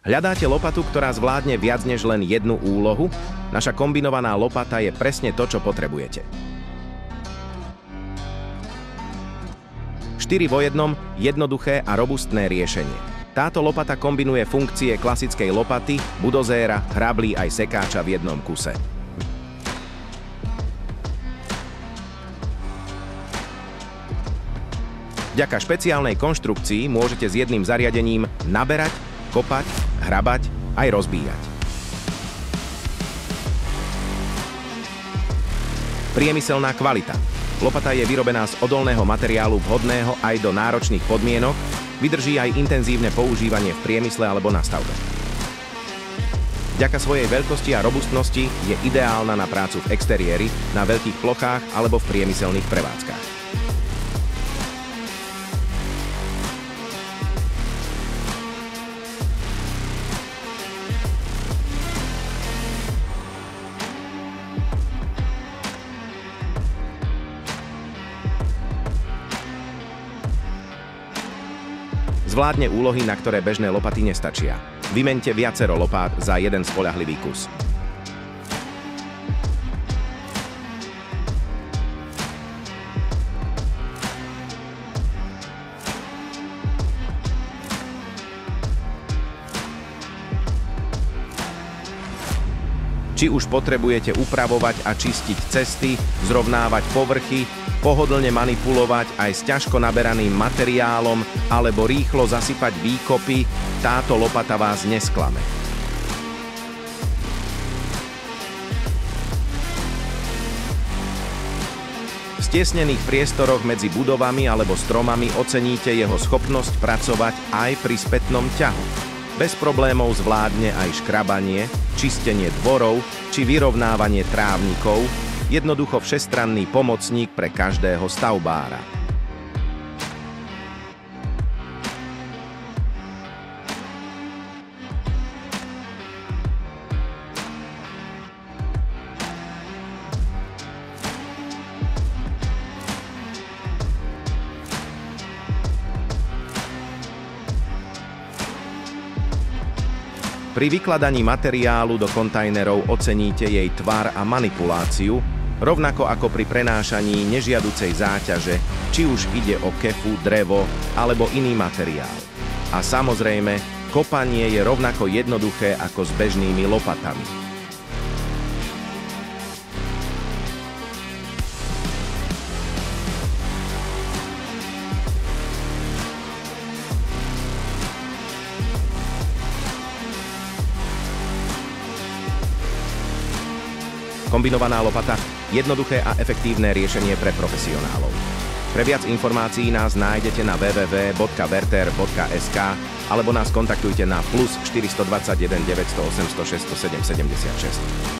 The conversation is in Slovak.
Hľadáte lopatu, ktorá zvládne viac než len jednu úlohu? Naša kombinovaná lopata je presne to, čo potrebujete. 4 vo jednom, jednoduché a robustné riešenie. Táto lopata kombinuje funkcie klasickej lopaty, budozéra, hrablí aj sekáča v jednom kuse. Vďaka špeciálnej konštrukcii môžete s jedným zariadením naberať, kopať, hrabať aj rozbíjať. Priemyselná kvalita. Lopata je vyrobená z odolného materiálu vhodného aj do náročných podmienok, vydrží aj intenzívne používanie v priemysle alebo na stavbe. Vďaka svojej veľkosti a robustnosti je ideálna na prácu v exteriéri, na veľkých plochách alebo v priemyselných prevádzkach. Zvládne úlohy, na ktoré bežné lopaty nestačia. Vymeňte viacero lopát za jeden spoľahlivý kus. Či už potrebujete upravovať a čistiť cesty, zrovnávať povrchy, pohodlne manipulovať aj s ťažko naberaným materiálom alebo rýchlo zasypať výkopy, táto lopata vás nesklame. V stiesnených priestoroch medzi budovami alebo stromami oceníte jeho schopnosť pracovať aj pri spätnom ťahu. Bez problémov zvládne aj škrabanie, čistenie dvorov či vyrovnávanie trávnikov, jednoducho všestranný pomocník pre každého stavbára. Pri vykladaní materiálu do kontajnerov oceníte jej tvar a manipuláciu, rovnako ako pri prenášaní nežiaducej záťaže, či už ide o kefu, drevo alebo iný materiál. A samozrejme, kopanie je rovnako jednoduché ako s bežnými lopatami. Kombinovaná lopata – jednoduché a efektívne riešenie pre profesionálov. Pre viac informácií nás nájdete na www.verter.sk alebo nás kontaktujte na +421 900 800 607 76.